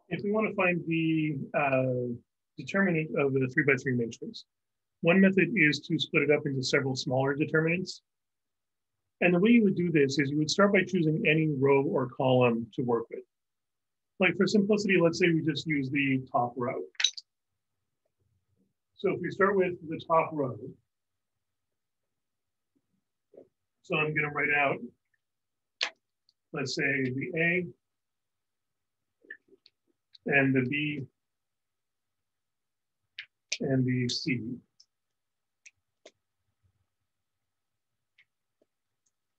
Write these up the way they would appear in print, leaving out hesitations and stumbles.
If we want to find the determinant of the 3 by 3 matrix, one method is to split it up into several smaller determinants. And the way you would do this is you would start by choosing any row or column to work with. Like for simplicity, let's say we just use the top row. So if we start with the top row, so I'm going to write out, let's say the A and the B and the C.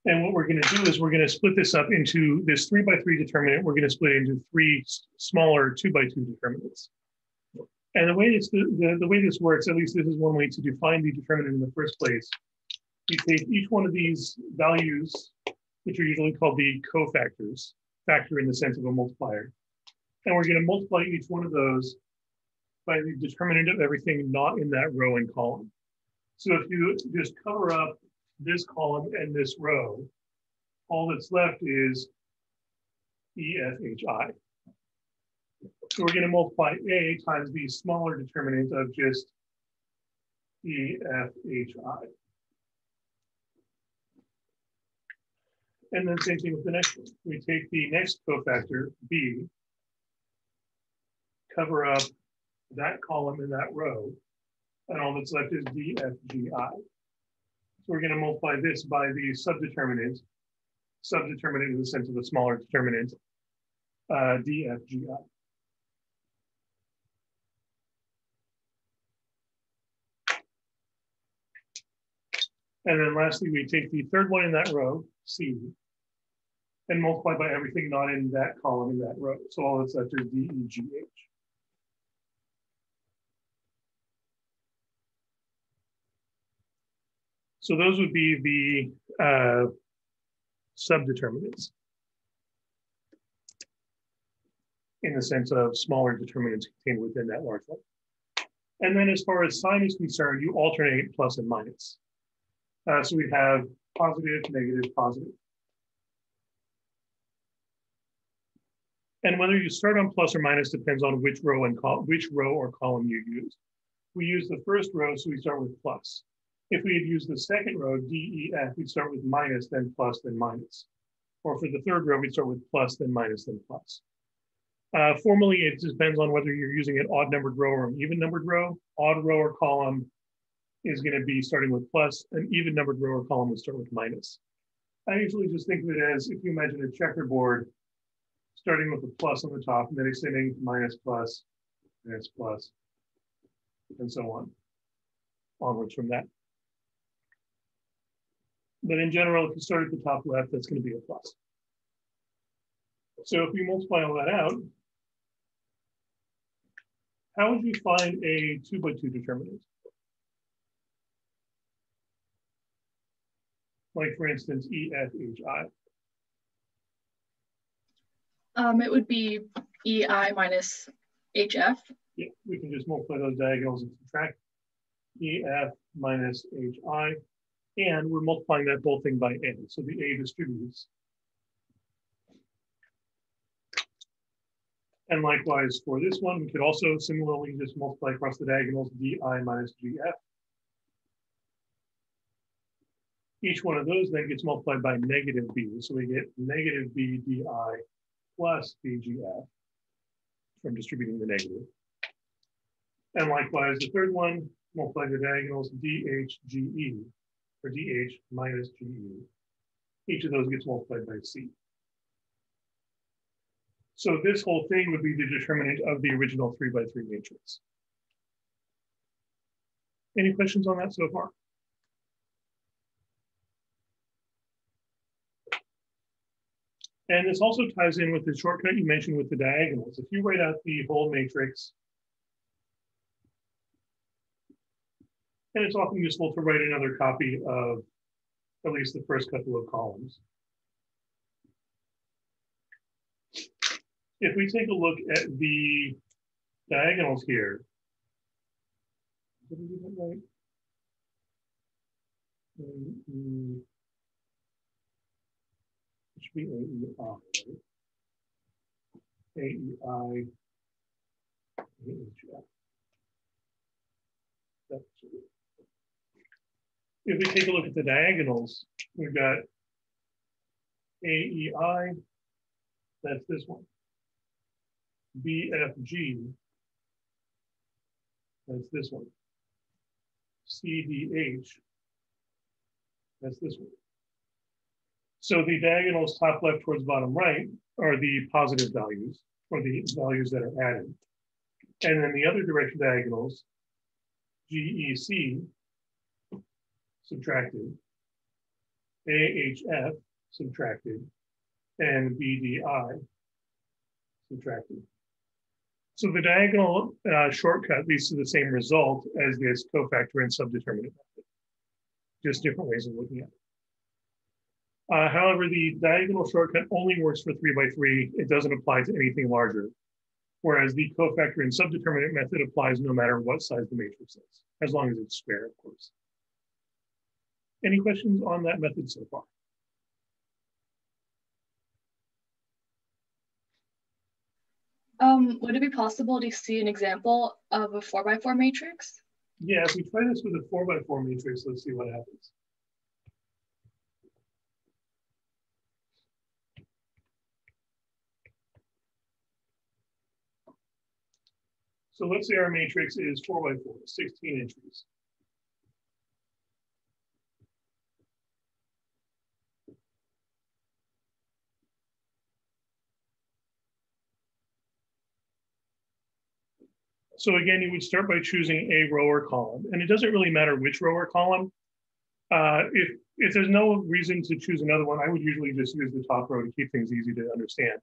And what we're going to do is we're going to split this up into this 3 by 3 determinant. We're going to split it into 3 smaller 2 by 2 determinants. And the way the way this works, at least this is one way to define the determinant in the first place. You take each one of these values, which are usually called the cofactors, factor in the sense of a multiplier. And we're going to multiply each one of those by the determinant of everything not in that row and column. So if you just cover up this column and this row, all that's left is EFHI. So we're going to multiply A times the smaller determinant of just EFHI. And then same thing with the next one. We take the next cofactor, B, cover up that column in that row, and all that's left is DFGI. So we're going to multiply this by the subdeterminant in the sense of a smaller determinant, DFGI. And then lastly, we take the third one in that row, C, and multiply by everything not in that column in that row. So all that's left is DEGH. So those would be the subdeterminants in the sense of smaller determinants contained within that large one. And then as far as sign is concerned, you alternate plus and minus. So we have positive, negative, positive. And whether you start on plus or minus depends on which row or column you use. We use the first row, so we start with plus. If we had used the second row, DEF, we'd start with minus, then plus, then minus. Or for the third row, we'd start with plus, then minus, then plus. Formally, it depends on whether you're using an odd numbered row or an even numbered row. Odd row or column is going to be starting with plus, an even numbered row or column would start with minus. I usually just think of it as, if you imagine a checkerboard, starting with a plus on the top, and then extending minus, plus, minus, plus, and so on, onwards from that. But in general, if you start at the top left, that's going to be a plus. So if we multiply all that out, how would you find a 2 by 2 determinant? Like for instance, EFHI. It would be EI minus HF. Yeah, we can just multiply those diagonals and subtract EF minus HI. And we're multiplying that whole thing by A. So the A distributes. And likewise for this one, we could also similarly just multiply across the diagonals DI minus GF. Each one of those then gets multiplied by negative B. So we get negative B DI plus BGF from distributing the negative. And likewise, the third one, multiply the diagonals DHGE, or DH minus GE. Each of those gets multiplied by C. So this whole thing would be the determinant of the original 3 by 3 matrix. Any questions on that so far? And this also ties in with the shortcut you mentioned with the diagonals. If you write out the whole matrix, and it's often useful to write another copy of at least the first couple of columns. If we take a look at the diagonals here, did we do that right? It should be AEI. AEI If we take a look at the diagonals, we've got AEI, that's this one. BFG, that's this one. CDH, that's this one. So the diagonals top left towards bottom right are the positive values, or the values that are added. And then the other direction diagonals, GEC, subtracted, AHF, subtracted, and BDI, subtracted. So the diagonal shortcut leads to the same result as this cofactor and subdeterminant method, just different ways of looking at it. However, the diagonal shortcut only works for 3 by 3. It doesn't apply to anything larger, whereas the cofactor and subdeterminant method applies no matter what size the matrix is, as long as it's square, of course. Any questions on that method so far? Would it be possible to see an example of a 4 by 4 matrix? Yeah, if we try this with a 4 by 4 matrix, let's see what happens. So let's say our matrix is 4 by 4, 16 entries. So again, you would start by choosing a row or column, and it doesn't really matter which row or column. If there's no reason to choose another one, I would usually just use the top row to keep things easy to understand.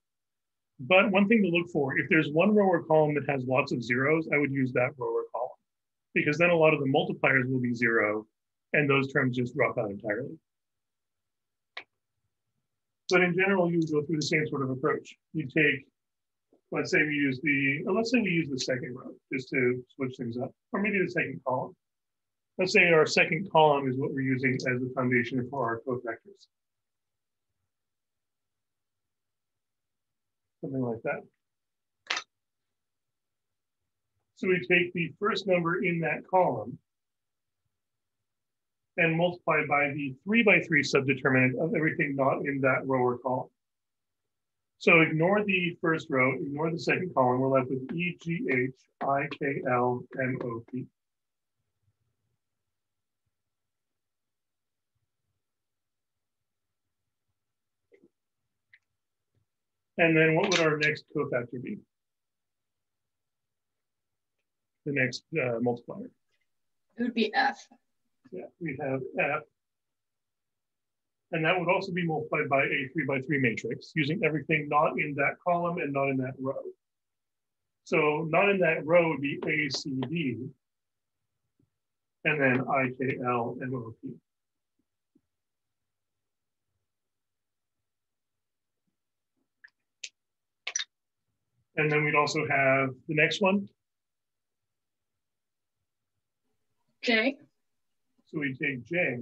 But one thing to look for, if there's one row or column that has lots of zeros, I would use that row or column, because then a lot of the multipliers will be 0, and those terms just drop out entirely. But in general, you would go through the same sort of approach. You take, let's say we use the second row just to switch things up, or maybe the second column. Let's say our second column is what we're using as the foundation for our cofactors. Something like that. So we take the first number in that column and multiply by the 3 by 3 subdeterminant of everything not in that row or column. So ignore the first row, ignore the second column. We're left with EGH, IKL, MOP. And then what would our next cofactor be? The next multiplier. It would be F. Yeah, we have F. And that would also be multiplied by a 3 by 3 matrix using everything not in that column and not in that row. So not in that row would be ACD and then IKL and MOP. And then we'd also have the next one. J. So we take J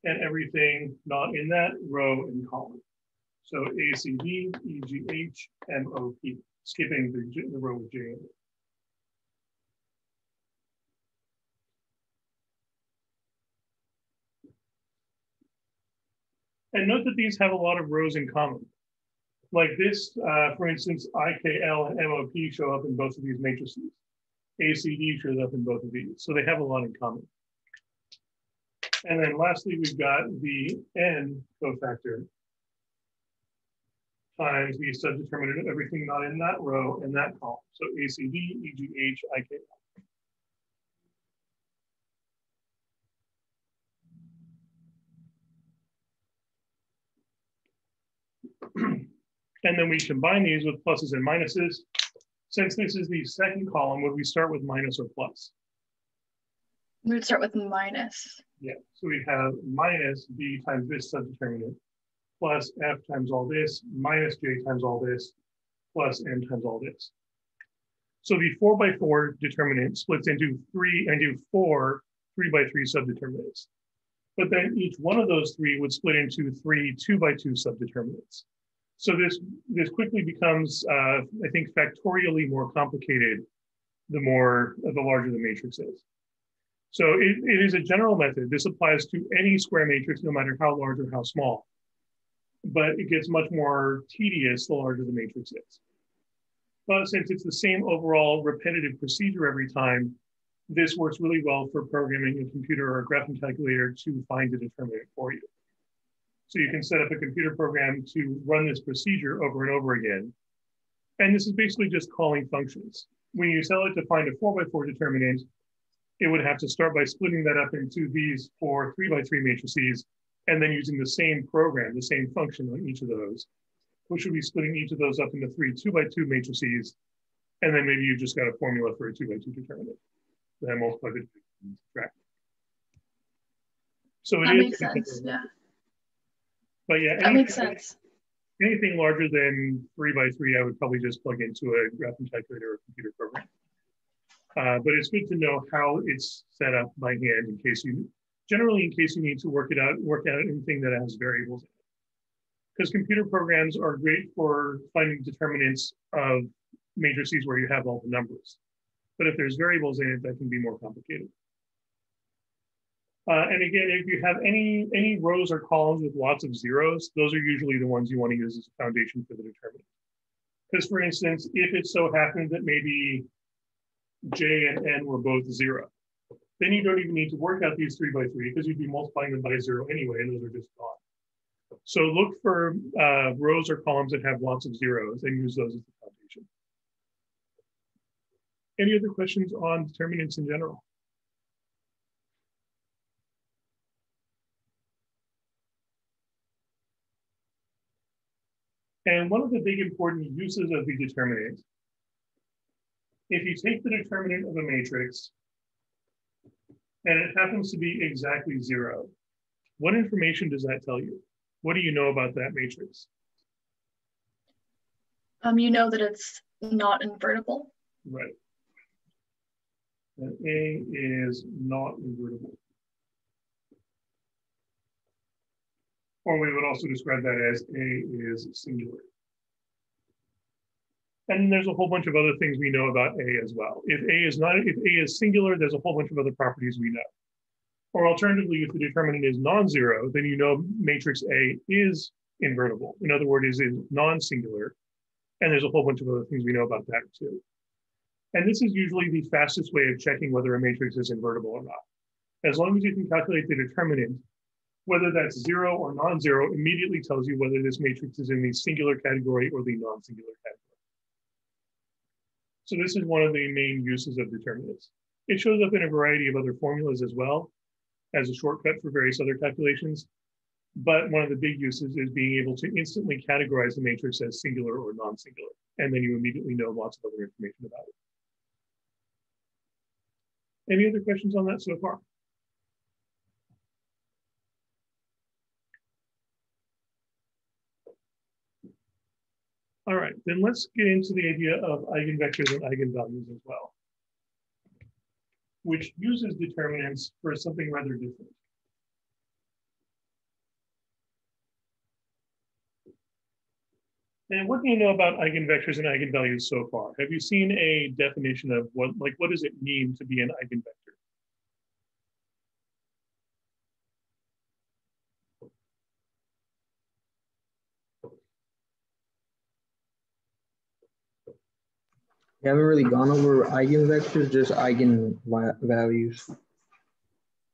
and everything not in that row and column. So ACD, EGH, MOP, skipping the row with J in it. And note that these have a lot of rows in common. Like this, for instance, IKL and MOP show up in both of these matrices. ACD shows up in both of these. So they have a lot in common. And then lastly, we've got the N cofactor times the subdeterminant of everything not in that row and that column. So ACD, EGH, IKL. And then we combine these with pluses and minuses. Since this is the second column, would we start with minus or plus? We would start with minus. Yeah, so we have minus B times this subdeterminant, plus F times all this, minus J times all this, plus N times all this. So the 4 by 4 determinant splits into 4 3 by 3 subdeterminants. But then each one of those 3 would split into 3 2 by 2 subdeterminants. So this quickly becomes, I think, factorially more complicated the larger the matrix is. So it is a general method. This applies to any square matrix, no matter how large or how small. But it gets much more tedious the larger the matrix is. But since it's the same overall repetitive procedure every time, this works really well for programming a computer or a graphing calculator to find a determinant for you. So you can set up a computer program to run this procedure over and over again. And this is basically just calling functions. When you tell it to find a 4x4 determinant, it would have to start by splitting that up into these 4 3x3 matrices, and then using the same program, the same function on each of those, which would be splitting each of those up into 3 2x2 matrices. And then maybe you just got a formula for a 2x2 determinant. Then multiply the subtract. So that makes sense, yeah. But yeah, that makes sense. Anything larger than 3x3, I would probably just plug into a graphing calculator or computer program. But it's good to know how it's set up by hand in case you need to work out anything that has variables in it. Because computer programs are great for finding determinants of matrices where you have all the numbers. But if there's variables in it, that can be more complicated. And again, if you have any rows or columns with lots of zeros, those are usually the ones you want to use as a foundation for the determinant. Because for instance, if it so happens that maybe J and N were both 0, then you don't even need to work out these 3x3 because you'd be multiplying them by 0 anyway, and those are just gone. So look for rows or columns that have lots of zeros and use those as the foundation. Any other questions on determinants in general? And one of the big important uses of the determinant, if you take the determinant of a matrix and it happens to be exactly 0, what information does that tell you? What do you know about that matrix? You know that it's not invertible. Right. That A is not invertible. Or we would also describe that as A is singular. And there's a whole bunch of other things we know about A as well. If A is singular, there's a whole bunch of other properties we know. Or alternatively, if the determinant is non-zero, then you know matrix A is invertible. In other words, is non-singular. And there's a whole bunch of other things we know about that too. And this is usually the fastest way of checking whether a matrix is invertible or not. As long as you can calculate the determinant, whether that's 0 or non-zero immediately tells you whether this matrix is in the singular category or the non-singular category. So this is one of the main uses of determinants. It shows up in a variety of other formulas as well as a shortcut for various other calculations. But one of the big uses is being able to instantly categorize the matrix as singular or non-singular. And then you immediately know lots of other information about it. Any other questions on that so far? All right, then let's get into the idea of eigenvectors and eigenvalues as well, which uses determinants for something rather different. And what do you know about eigenvectors and eigenvalues so far? Have you seen a definition of what does it mean to be an eigenvector? We haven't really gone over eigenvectors, just eigenvalues.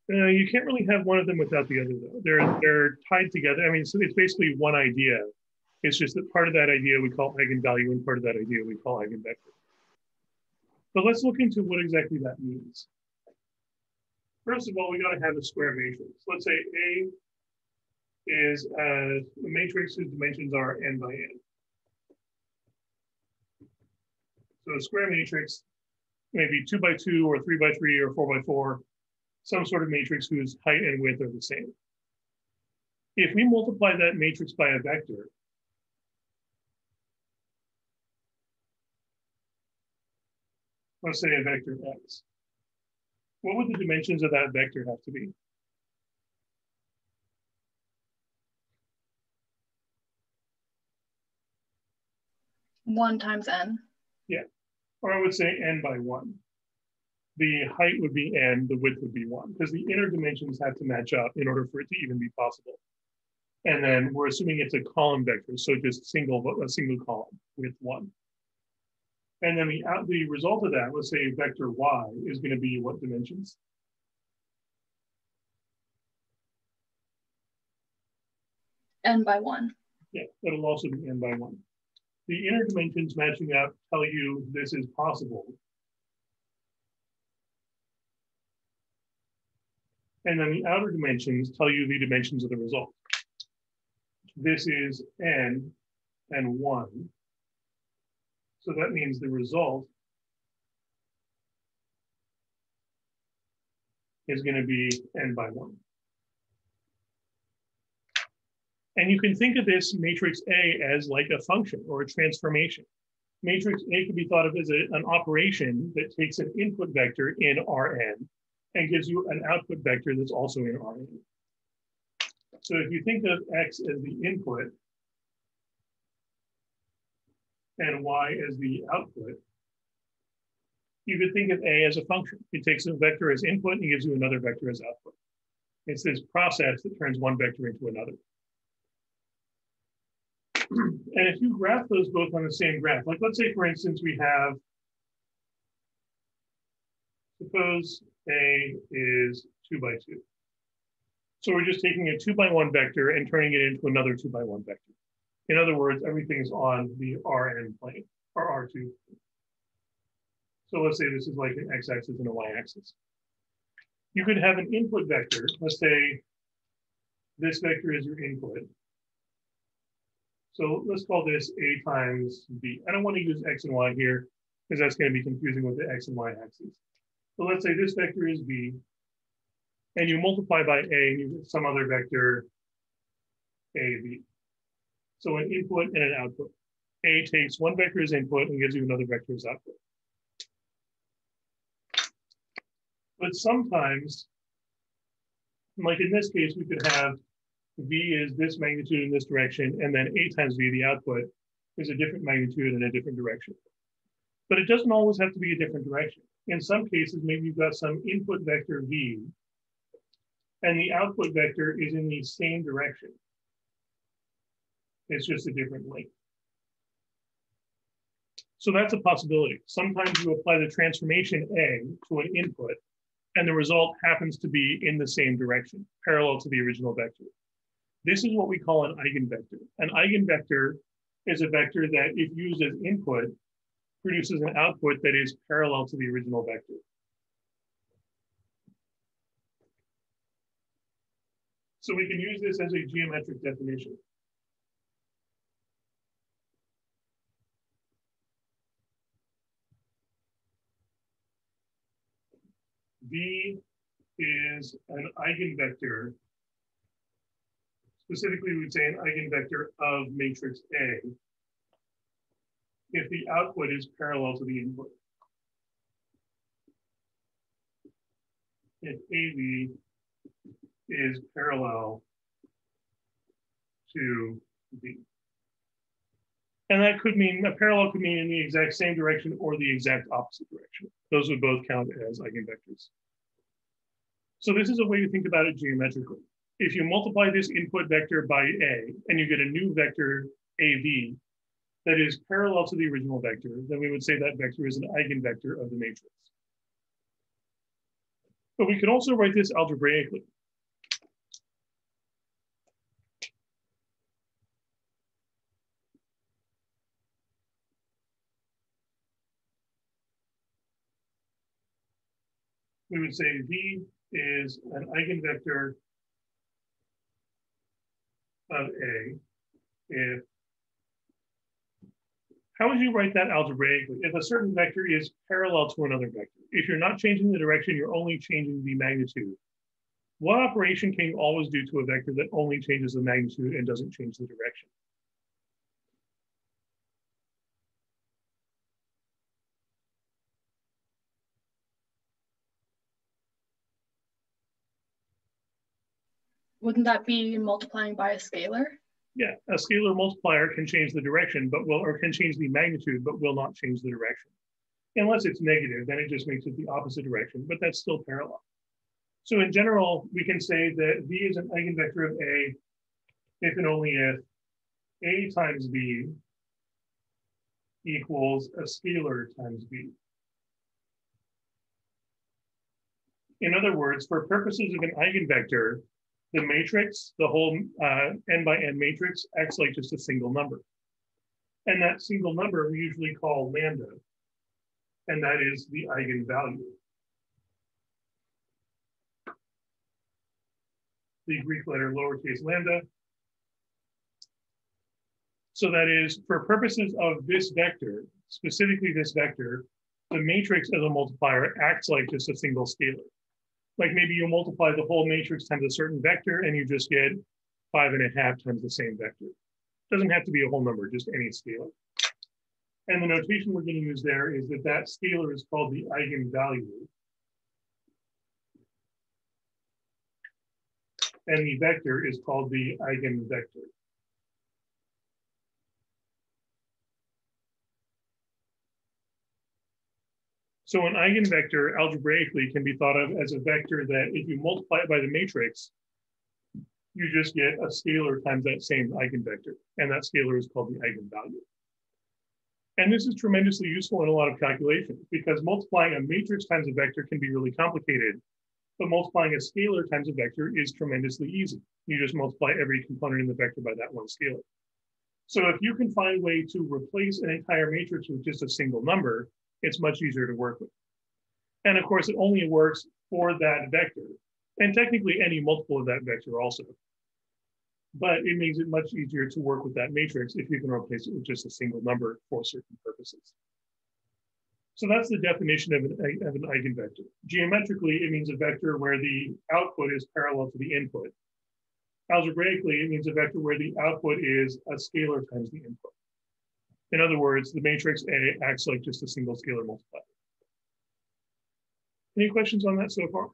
You can't really have one of them without the other, though. They're tied together. I mean, so it's basically one idea. It's just that part of that idea we call eigenvalue and part of that idea we call eigenvector. But let's look into what exactly that means. First of all, we got to have a square matrix. Let's say A is a matrix whose dimensions are n by n. So a square matrix, maybe 2 by 2 or 3 by 3 or 4 by 4, some sort of matrix whose height and width are the same. If we multiply that matrix by a vector, let's say a vector x, what would the dimensions of that vector have to be? 1 times n. Yeah, or I would say n by 1. The height would be n, the width would be 1, because the inner dimensions have to match up in order for it to even be possible. And then we're assuming it's a column vector, so just a single column with 1. And then the result of that, let's say vector y, is going to be what dimensions? N by 1. Yeah, it'll also be n by 1. The inner dimensions matching up tell you this is possible. And then the outer dimensions tell you the dimensions of the result. This is n and 1. So that means the result is going to be n by 1. And you can think of this matrix A as like a function or a transformation. Matrix A can be thought of as an operation that takes an input vector in Rn and gives you an output vector that's also in Rn. So if you think of X as the input and Y as the output, you could think of A as a function. It takes a vector as input and gives you another vector as output. It's this process that turns one vector into another. And if you graph those both on the same graph, like let's say, for instance, we have, suppose A is 2 by 2. So we're just taking a 2 by 1 vector and turning it into another 2 by 1 vector. In other words, everything's on the Rn plane, or R2. So let's say this is like an x-axis and a y-axis. You could have an input vector. Let's say this vector is your input. So let's call this A times B. I don't want to use X and Y here because that's going to be confusing with the X and Y axes. So let's say this vector is B, and you multiply by A and you get some other vector AB. So an input and an output. A takes one vector as input and gives you another vector as output. But sometimes, like in this case, we could have V is this magnitude in this direction, and then A times V, the output, is a different magnitude in a different direction. But it doesn't always have to be a different direction. In some cases, maybe you've got some input vector V, and the output vector is in the same direction. It's just a different length. So that's a possibility. Sometimes you apply the transformation A to an input, and the result happens to be in the same direction, parallel to the original vector. This is what we call an eigenvector. An eigenvector is a vector that, if used as input, produces an output that is parallel to the original vector. So we can use this as a geometric definition. V is an eigenvector. Specifically, we would say an eigenvector of matrix A if the output is parallel to the input. If AV is parallel to V. And that could mean, a parallel could mean in the exact same direction or the exact opposite direction. Those would both count as eigenvectors. So this is a way to think about it geometrically. If you multiply this input vector by A and you get a new vector AV that is parallel to the original vector, then we would say that vector is an eigenvector of the matrix. But we can also write this algebraically. We would say V is an eigenvector of A if, how would you write that algebraically? If a certain vector is parallel to another vector, if you're not changing the direction, you're only changing the magnitude. What operation can you always do to a vector that only changes the magnitude and doesn't change the direction? Wouldn't that be multiplying by a scalar? Yeah, a scalar multiplier can change the direction, but can change the magnitude, but will not change the direction. Unless it's negative, then it just makes it the opposite direction, but that's still parallel. So in general, we can say that V is an eigenvector of A if and only if A times B equals a scalar times B. In other words, for purposes of an eigenvector, the matrix, the whole n by n matrix, acts like just a single number. And that single number we usually call lambda, and that is the eigenvalue. The Greek letter lowercase lambda. So that is, for purposes of this vector, specifically this vector, the matrix as a multiplier acts like just a single scalar. Like maybe you multiply the whole matrix times a certain vector and you just get 5.5 times the same vector. Doesn't have to be a whole number, just any scalar. And the notation we're going to use there is that that scalar is called the eigenvalue. And the vector is called the eigenvector. So an eigenvector algebraically can be thought of as a vector that if you multiply it by the matrix, you just get a scalar times that same eigenvector. And that scalar is called the eigenvalue. And this is tremendously useful in a lot of calculations because multiplying a matrix times a vector can be really complicated, but multiplying a scalar times a vector is tremendously easy. You just multiply every component in the vector by that one scalar. So if you can find a way to replace an entire matrix with just a single number, it's much easier to work with. And of course, it only works for that vector, and technically any multiple of that vector also. But it makes it much easier to work with that matrix if you can replace it with just a single number for certain purposes. So that's the definition of an eigenvector. Geometrically, it means a vector where the output is parallel to the input. Algebraically, it means a vector where the output is a scalar times the input. In other words, the matrix A acts like just a single scalar multiplier. Any questions on that so far?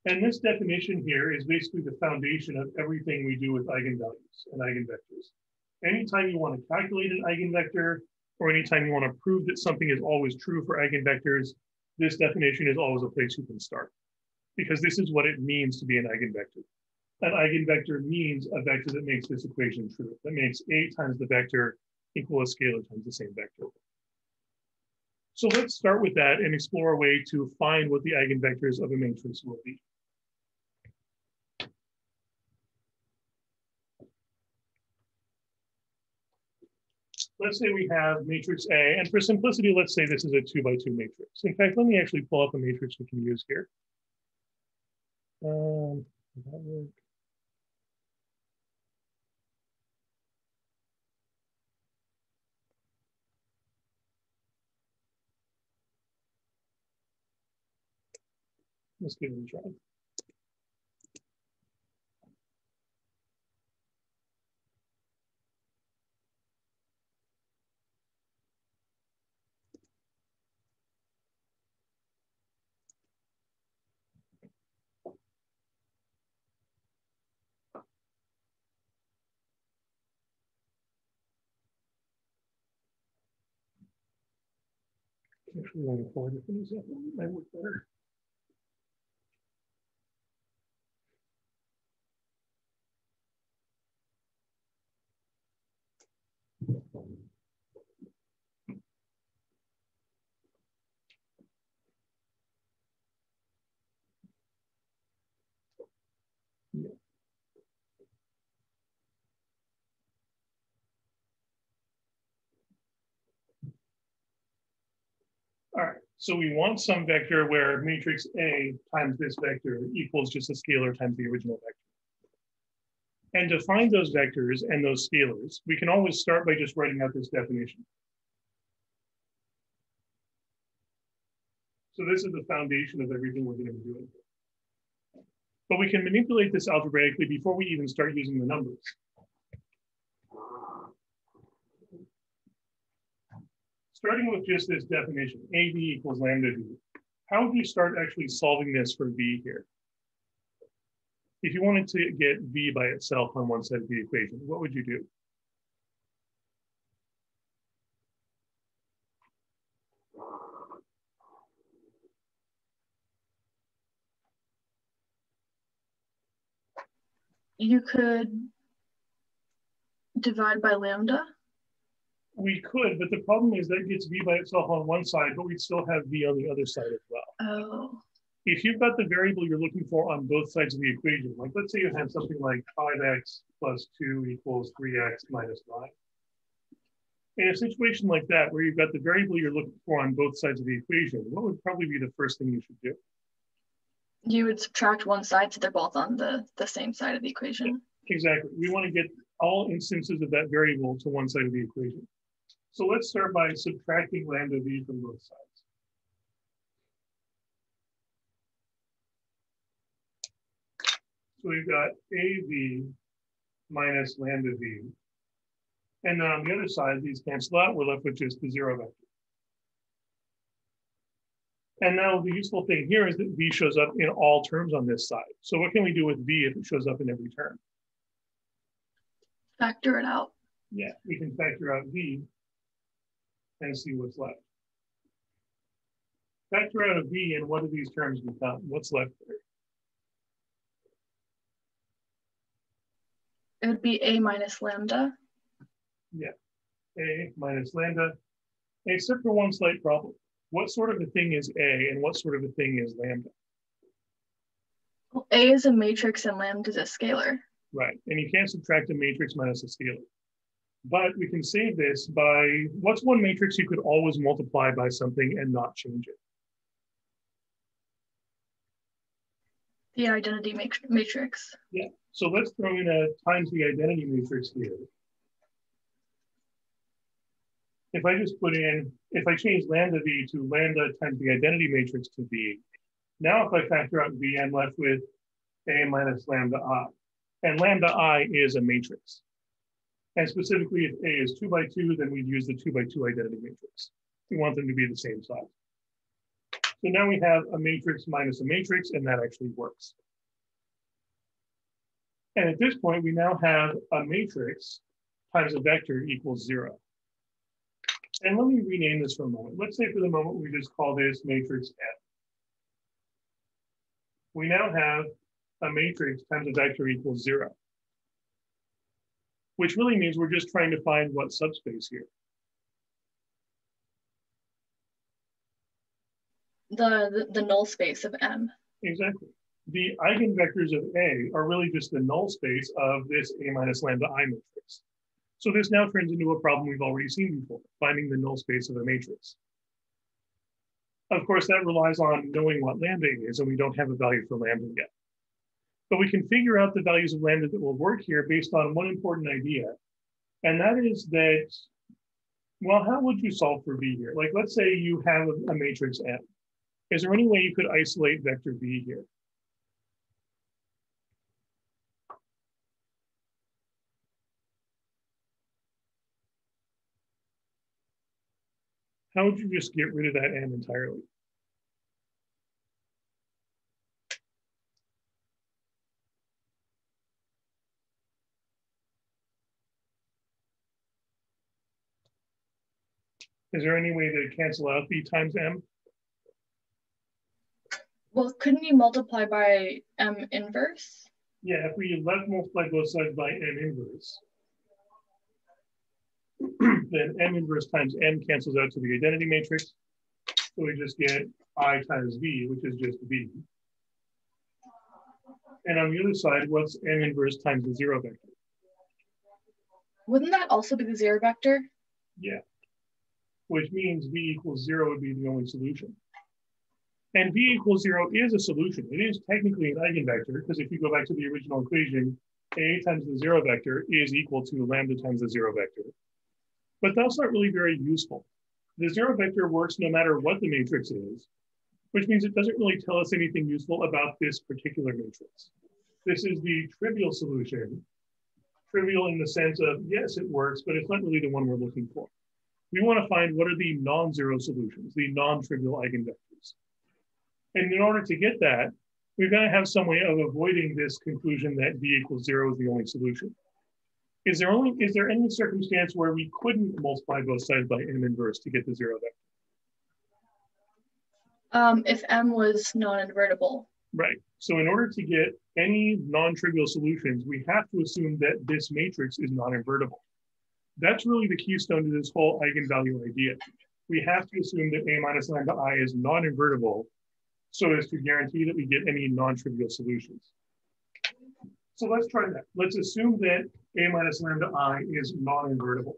And this definition here is basically the foundation of everything we do with eigenvalues and eigenvectors. Anytime you want to calculate an eigenvector, or anytime you want to prove that something is always true for eigenvectors, this definition is always a place you can start, because this is what it means to be an eigenvector. An eigenvector means a vector that makes this equation true, that makes A times the vector equal a scalar times the same vector. So let's start with that and explore a way to find what the eigenvectors of a matrix will be. Let's say we have matrix A, and for simplicity, let's say this is a 2x2 matrix. In fact, let me actually pull up a matrix we can use here. Does that work? Let's give it a try. Actually, want to pull a different example. Might work better. Yeah. All right, so we want some vector where matrix A times this vector equals just a scalar times the original vector. And to find those vectors and those scalars, we can always start by just writing out this definition. So this is the foundation of everything we're going to be doing. But we can manipulate this algebraically before we even start using the numbers. starting with just this definition, AB equals lambda V, how would you start actually solving this for V here? If you wanted to get V by itself on one side of the equation, what would you do? You could divide by lambda. We could, but the problem is that gets V by itself on one side, but we'd still have V on the other side as well. Oh. If you've got the variable you're looking for on both sides of the equation, like let's say you have something like 5x plus 2 equals 3x minus 9. In a situation like that, where you've got the variable you're looking for on both sides of the equation, what would probably be the first thing you should do? You would subtract one side so they're both on the same side of the equation. Yeah, exactly. We want to get all instances of that variable to one side of the equation. So let's start by subtracting lambda V from both sides. So we've got AV minus lambda V. And then on the other side, these cancel out. We're left with just the zero vector. And now the useful thing here is that V shows up in all terms on this side. So what can we do with V if it shows up in every term? Factor it out. Yeah, we can factor out V and see what's left. Factor out a V, and what do these terms become? What's left there? It would be A minus lambda. Yeah, A minus lambda, except for one slight problem. What sort of a thing is A and what sort of a thing is lambda? Well, A is a matrix and lambda is a scalar. Right, and you can't subtract a matrix minus a scalar. But we can save this by, what's one matrix you could always multiply by something and not change it? The identity matrix. Yeah, so let's throw in a times the identity matrix here. If I just put in, if I change lambda V to lambda times the identity matrix to V, now if I factor out V, I'm left with A minus lambda I. And lambda I is a matrix. And specifically, if A is 2 by 2, then we'd use the 2 by 2 identity matrix. We want them to be the same size. So now we have a matrix minus a matrix, and that actually works. And at this point, we now have a matrix times a vector equals 0. And let me rename this for a moment. Let's say for the moment, we just call this matrix M. We now have a matrix times a vector equals 0. Which really means we're just trying to find what subspace here. The null space of M. Exactly. The eigenvectors of A are really just the null space of this A minus lambda I matrix. So this now turns into a problem we've already seen before, finding the null space of a matrix. Of course, that relies on knowing what lambda is, and we don't have a value for lambda yet. But we can figure out the values of lambda that will work here based on one important idea. And that is that, well, how would you solve for V here? Like, let's say you have a matrix M. Is there any way you could isolate vector V here? How would you just get rid of that M entirely? Is there any way to cancel out V times M? Well, couldn't you multiply by M inverse? Yeah, if we left multiply both sides by M inverse, then M inverse times M cancels out to the identity matrix. So we just get I times V, which is just V. And on the other side, what's M inverse times the 0 vector? Wouldn't that also be the 0 vector? Yeah, which means V equals 0 would be the only solution. And V equals 0 is a solution. It is technically an eigenvector, because if you go back to the original equation, A times the 0 vector is equal to lambda times the 0 vector. But that's not really very useful. The 0 vector works no matter what the matrix is, which means it doesn't really tell us anything useful about this particular matrix. This is the trivial solution. Trivial in the sense of, yes, it works, but it's not really the one we're looking for. We want to find what are the non-zero solutions, the non-trivial eigenvectors. And in order to get that, we've got to have some way of avoiding this conclusion that v equals 0 is the only solution. Is there any circumstance where we couldn't multiply both sides by m inverse to get the zero vector? If m was non-invertible. Right. So in order to get any non-trivial solutions, we have to assume that this matrix is non-invertible. That's really the keystone to this whole eigenvalue idea. We have to assume that a minus lambda I is non-invertible so as to guarantee that we get any non-trivial solutions. So let's try that. Let's assume that a minus lambda I is non-invertible.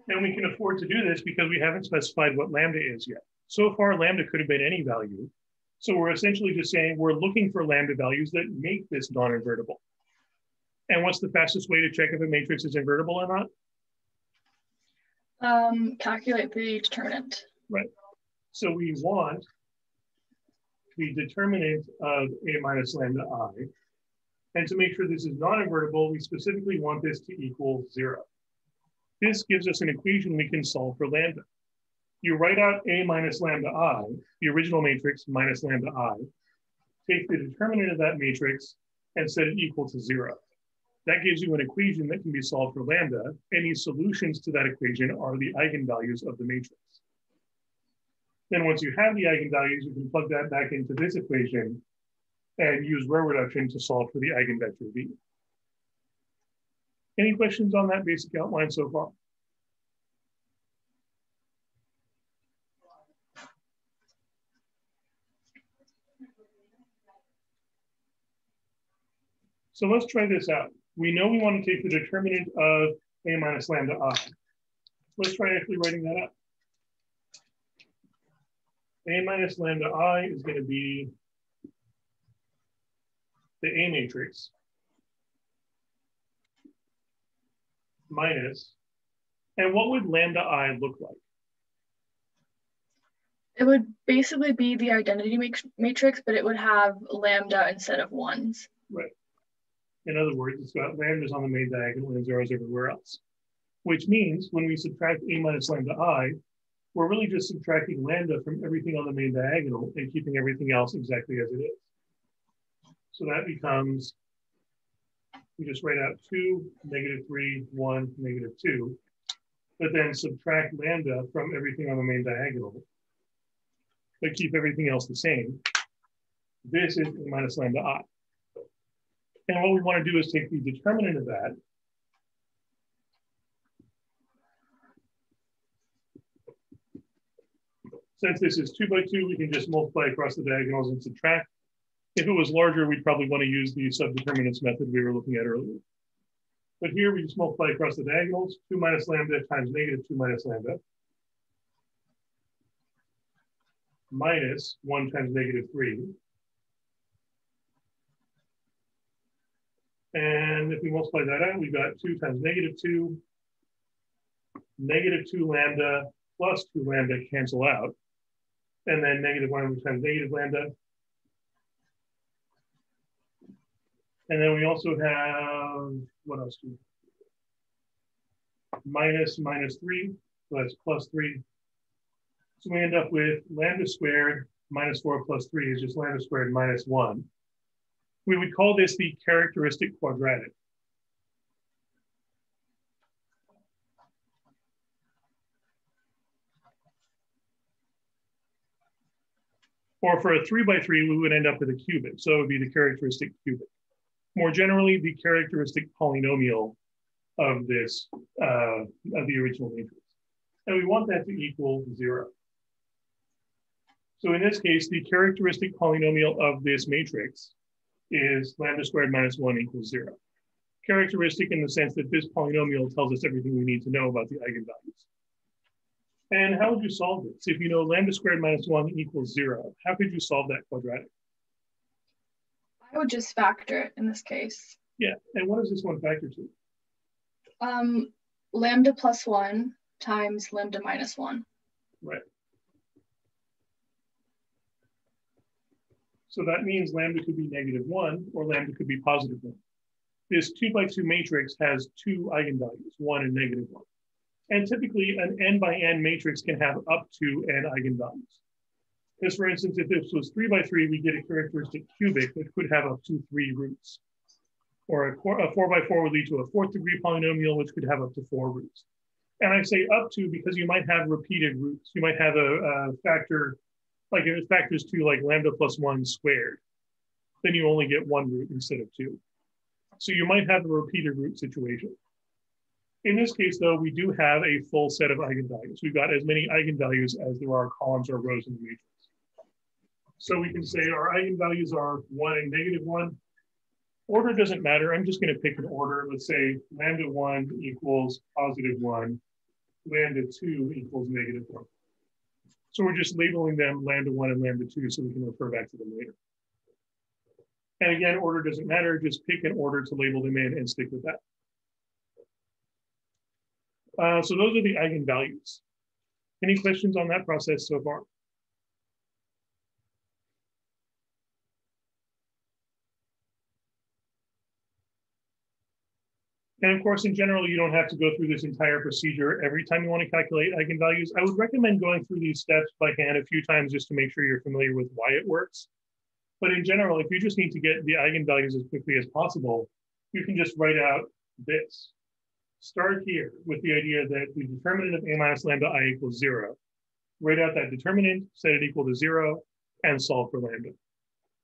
And we can afford to do this because we haven't specified what lambda is yet. So far, lambda could have been any value. So we're essentially just saying we're looking for lambda values that make this non-invertible. And what's the fastest way to check if a matrix is invertible or not? Calculate the determinant. Right. So we want the determinant of a minus lambda I. And to make sure this is non-invertible, we specifically want this to equal 0. This gives us an equation we can solve for lambda. You write out a minus lambda I, the original matrix minus lambda I, take the determinant of that matrix and set it equal to 0. That gives you an equation that can be solved for lambda. Any solutions to that equation are the eigenvalues of the matrix. Then once you have the eigenvalues, you can plug that back into this equation and use row reduction to solve for the eigenvector v. Any questions on that basic outline so far? So let's try this out. We know we want to take the determinant of a minus lambda I. Let's try actually writing that out. A minus lambda I is going to be the A matrix minus, and what would lambda I look like? It would basically be the identity matrix, but it would have lambda instead of ones. Right. In other words, it's got lambdas on the main diagonal and zeros everywhere else, which means when we subtract a minus lambda I, we're really just subtracting lambda from everything on the main diagonal and keeping everything else exactly as it is. So that becomes, we just write out 2, -3, 1, -2, but then subtract lambda from everything on the main diagonal, but keep everything else the same. This is a minus lambda I. And what we want to do is take the determinant of that. Since this is 2 by 2, we can just multiply across the diagonals and subtract. If it was larger, we'd probably want to use the subdeterminants method we were looking at earlier. But here we just multiply across the diagonals, 2 minus lambda times -2 minus lambda, minus 1 times -3. And if we multiply that out, we've got 2 times -2, -2 lambda plus 2 lambda cancel out. And then -1 times negative lambda. And then we also have, what else do we have? -3, so that's +3. So we end up with lambda squared -4 plus 3 is just lambda squared -1. We would call this the characteristic quadratic. Or for a 3 by 3, we would end up with a cubic. So it would be the characteristic cubic. More generally, the characteristic polynomial of this, of the original matrix. And we want that to equal 0. So in this case, the characteristic polynomial of this matrix is lambda squared -1 equals 0. Characteristic in the sense that this polynomial tells us everything we need to know about the eigenvalues. And how would you solve this? If you know lambda squared -1 equals 0, how could you solve that quadratic? I would just factor it in this case. Yeah, and what does this one factor to? lambda plus 1 times lambda minus 1. Right. So that means lambda could be -1 or lambda could be +1. This 2 by 2 matrix has two eigenvalues, 1 and -1. And typically an n by n matrix can have up to n eigenvalues. Because for instance, if this was 3 by 3, we get a characteristic cubic that could have up to 3 roots. Or a 4 by 4 would lead to a 4th degree polynomial, which could have up to 4 roots. And I say up to because you might have repeated roots. You might have a factor, like if it factors to like lambda plus 1 squared, then you only get 1 root instead of 2. So you might have a repeated root situation. In this case, though, we do have a full set of eigenvalues. We've got as many eigenvalues as there are columns or rows in the matrix. So we can say our eigenvalues are 1 and -1. Order doesn't matter. I'm just going to pick an order. Let's say lambda 1 equals +1, lambda 2 equals -1. So we're just labeling them lambda 1 and lambda 2 so we can refer back to them later. And again, order doesn't matter. Just pick an order to label them in and stick with that. So those are the eigenvalues. Any questions on that process so far? And of course, in general, you don't have to go through this entire procedure every time you want to calculate eigenvalues. I would recommend going through these steps by hand a few times just to make sure you're familiar with why it works. But in general, if you just need to get the eigenvalues as quickly as possible, you can just write out this. Start here with the idea that the determinant of a minus lambda I equals 0. Write out that determinant, set it equal to 0, and solve for lambda.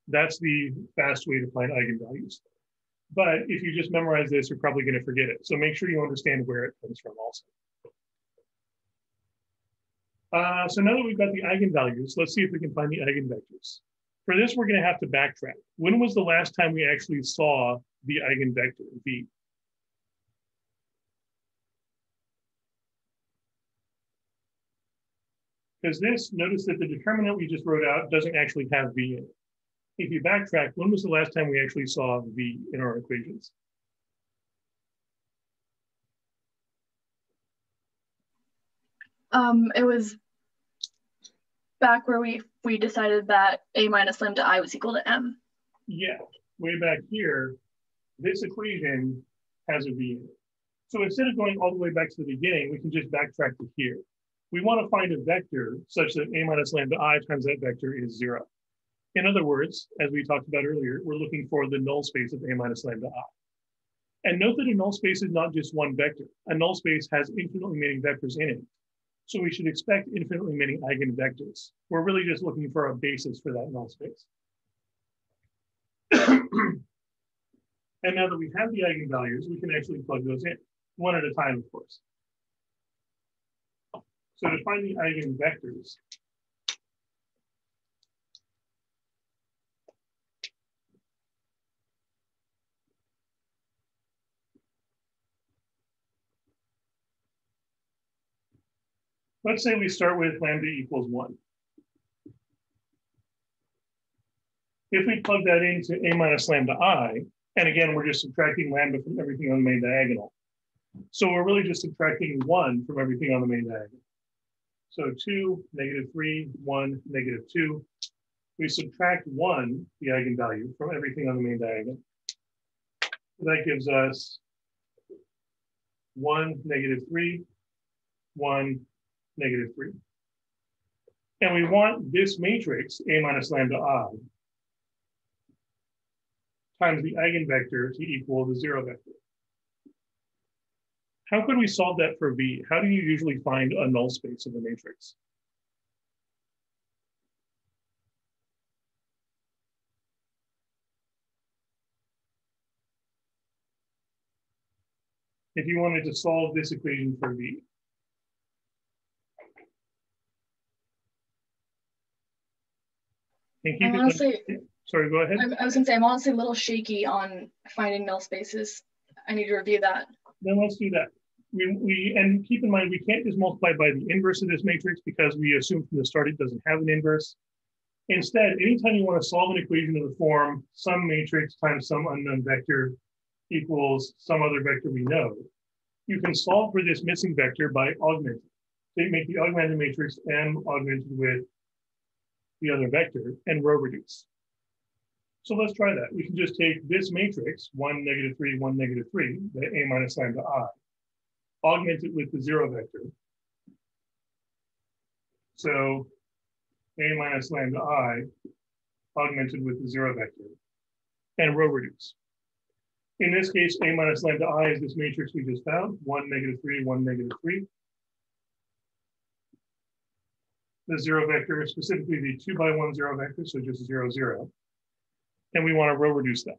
That's the fast way to find eigenvalues. But if you just memorize this, you're probably going to forget it. So make sure you understand where it comes from also. So now that we've got the eigenvalues, let's see if we can find the eigenvectors. For this, we're going to have to backtrack. When was the last time we actually saw the eigenvector, v? Because this, notice that the determinant we just wrote out doesn't actually have v in it. If you backtrack, when was the last time we actually saw v in our equations? It was back where we decided that a minus lambda I was equal to m. Yeah, way back here, this equation has a v in it. So instead of going all the way back to the beginning, we can just backtrack to here. We want to find a vector such that a minus lambda I times that vector is 0. In other words, as we talked about earlier, we're looking for the null space of a minus lambda I. And note that a null space is not just one vector. A null space has infinitely many vectors in it. So we should expect infinitely many eigenvectors. We're really just looking for a basis for that null space. And now that we have the eigenvalues, we can actually plug those in, one at a time, of course. So to find the eigenvectors, let's say we start with lambda equals 1. If we plug that into a minus lambda I, and again, we're just subtracting lambda from everything on the main diagonal. So we're really just subtracting 1 from everything on the main diagonal. So 2, -3, 1, -2. We subtract 1, the eigenvalue, from everything on the main diagonal. So that gives us 1, -3, 1, -3. And we want this matrix, a minus lambda I, times the eigenvector to equal the 0 vector. How could we solve that for v? How do you usually find a null space of a matrix? If you wanted to solve this equation for v. And keep Honestly, sorry, go ahead. I was going to say, I'm honestly a little shaky on finding null spaces. I need to review that. Then let's do that. And keep in mind, we can't just multiply by the inverse of this matrix because we assume from the start it doesn't have an inverse. Instead, anytime you want to solve an equation of the form some matrix times some unknown vector equals some other vector we know, You can solve for this missing vector by augmenting. So you make the augmented matrix M augmented with the other vector and row reduce. So let's try that. We can just take this matrix, 1, -3, 1, -3, the A minus lambda I, augment it with the 0 vector. So A minus lambda I augmented with the 0 vector and row reduce. In this case, A minus lambda I is this matrix we just found, 1, -3, 1, -3. The 0 vector, specifically the 2 by 1 0 vector, so just 0, 0. And we want to row reduce that.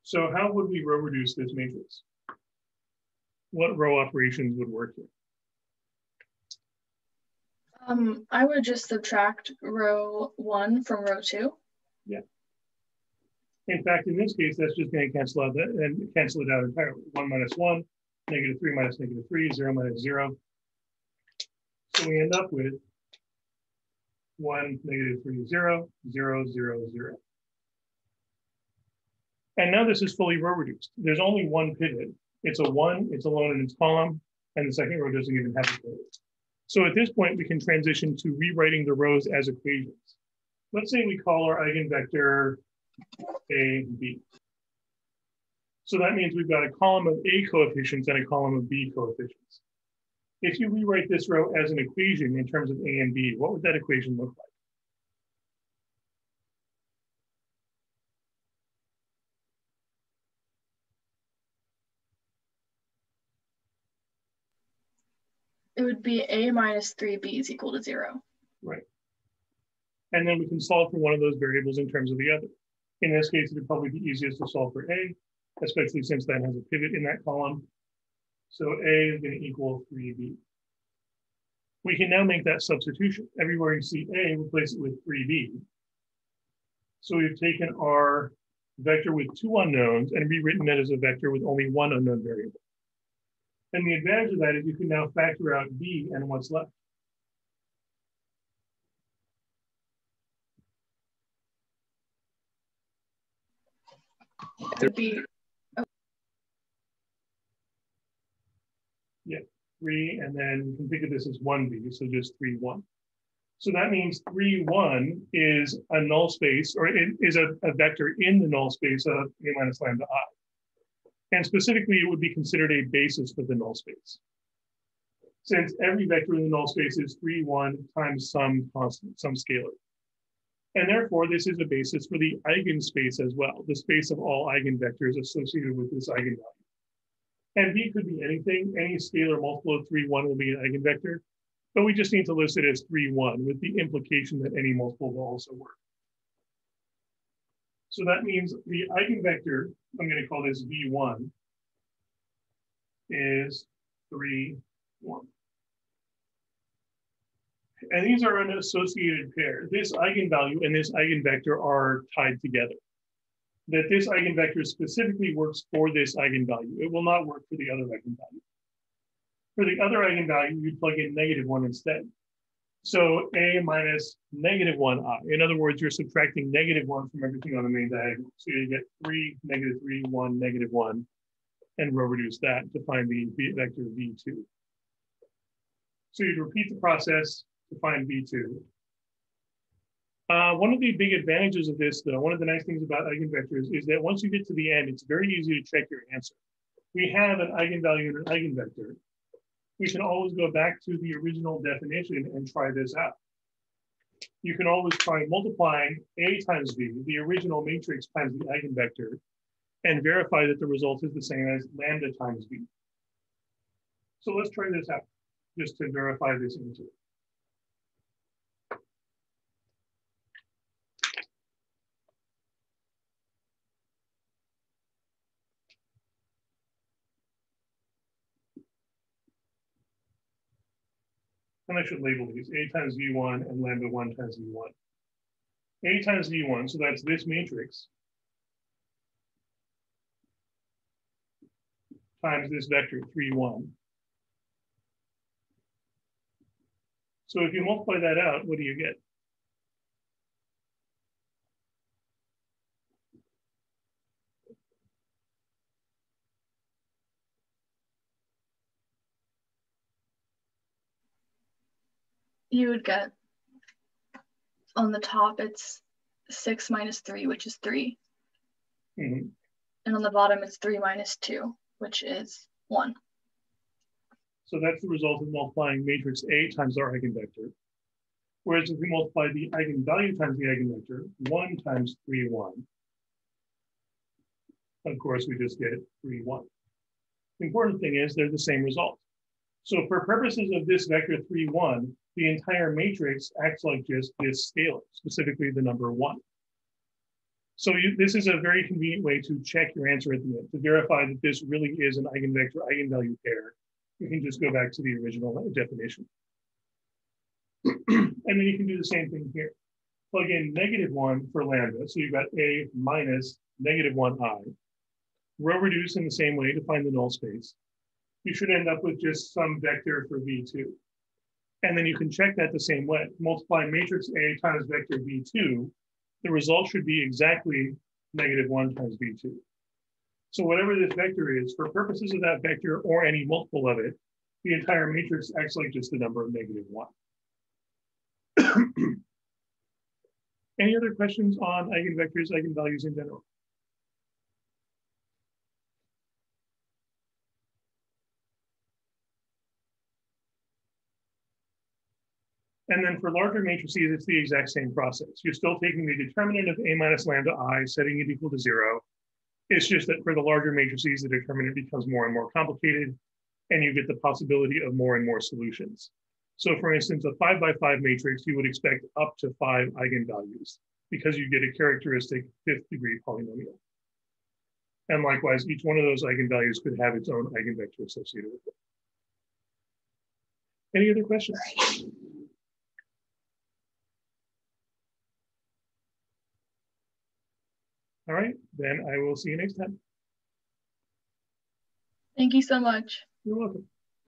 So how would we row reduce this matrix? What row operations would work here? I would just subtract row 1 from row 2. Yeah. In fact, in this case, that's just going to cancel out that and cancel it out entirely. 1 minus 1, -3 minus -3, 0 minus 0. So we end up with 1, -3, 0, 0, 0, 0. And now this is fully row reduced. There's only one pivot. It's a 1, it's alone in its column, and the second row doesn't even have a pivot. So at this point, we can transition to rewriting the rows as equations. Let's say we call our eigenvector A, B. So that means we've got a column of A coefficients and a column of B coefficients. If you rewrite this row as an equation in terms of A and B, what would that equation look like? It would be A minus 3B is equal to 0. Right. And then we can solve for one of those variables in terms of the other. In this case, it would probably be easiest to solve for A, especially since that has a pivot in that column. So A is going to equal 3B. We can now make that substitution. Everywhere you see A, replace it with 3B. So we've taken our vector with 2 unknowns and rewritten it as a vector with only 1 unknown variable. And the advantage of that is you can now factor out B and what's left. It would be, Yeah, 3, and then you can think of this as 1B, so just 3, 1. So that means 3, 1 is a null space, or it is a vector in the null space of A minus lambda I. And specifically, it would be considered a basis for the null space. Since every vector in the null space is 3, 1 times some constant, some scalar. And therefore, this is a basis for the eigenspace as well, the space of all eigenvectors associated with this eigenvalue. And B could be anything. Any scalar multiple of 3, 1 will be an eigenvector, but we just need to list it as 3, 1 with the implication that any multiple will also work. So that means the eigenvector, I'm going to call this V1, is 3, 1. And these are an associated pair. This eigenvalue and this eigenvector are tied together. That this eigenvector specifically works for this eigenvalue. It will not work for the other eigenvalue. For the other eigenvalue, you plug in -1 instead. So A minus -1I. In other words, you're subtracting -1 from everything on the main diagonal. So you get 3, -3, 1, -1, and row reduce that to find the vector V2. So you'd repeat the process to find V2. One of the big advantages of this, though, one of the nice things about eigenvectors is that once you get to the end, it's very easy to check your answer. We have an eigenvalue and an eigenvector. We can always go back to the original definition and try this out. You can always try multiplying A times V, the original matrix times the eigenvector, and verify that the result is the same as lambda times V. So let's try this out, just to verify this answer. And I should label these A times V1 and lambda 1 times V1. A times V1, so that's this matrix, times this vector 3, 1. So if you multiply that out, what do you get? you would get on the top, it's 6 minus 3, which is 3. Mm-hmm. And on the bottom, it's 3 minus 2, which is 1. So that's the result of multiplying matrix A times our eigenvector. Whereas if we multiply the eigenvalue times the eigenvector, 1 times 3, 1. Of course, we just get 3, 1. The important thing is they're the same result. So for purposes of this vector 3, 1, the entire matrix acts like just this scalar, specifically the number 1. So this is a very convenient way to check your answer at the end, to verify that this really is an eigenvector eigenvalue pair. You can just go back to the original definition. And then you can do the same thing here. Plug in -1 for lambda. So you've got A minus -1i. Row reduce in the same way to find the null space. You should end up with just some vector for V2. And then you can check that the same way. Multiply matrix A times vector V2. The result should be exactly -1 times V2. So whatever this vector is, for purposes of that vector or any multiple of it, the entire matrix acts like just the number of -1. Any other questions on eigenvectors, eigenvalues in general? And then for larger matrices, it's the exact same process. You're still taking the determinant of A minus lambda I, setting it equal to 0. It's just that for the larger matrices, the determinant becomes more and more complicated, and you get the possibility of more and more solutions. So for instance, a 5 by 5 matrix, you would expect up to 5 eigenvalues because you get a characteristic 5th degree polynomial. And likewise, each one of those eigenvalues could have its own eigenvector associated with it. Any other questions? All right, then I will see you next time. Thank you so much. You're welcome.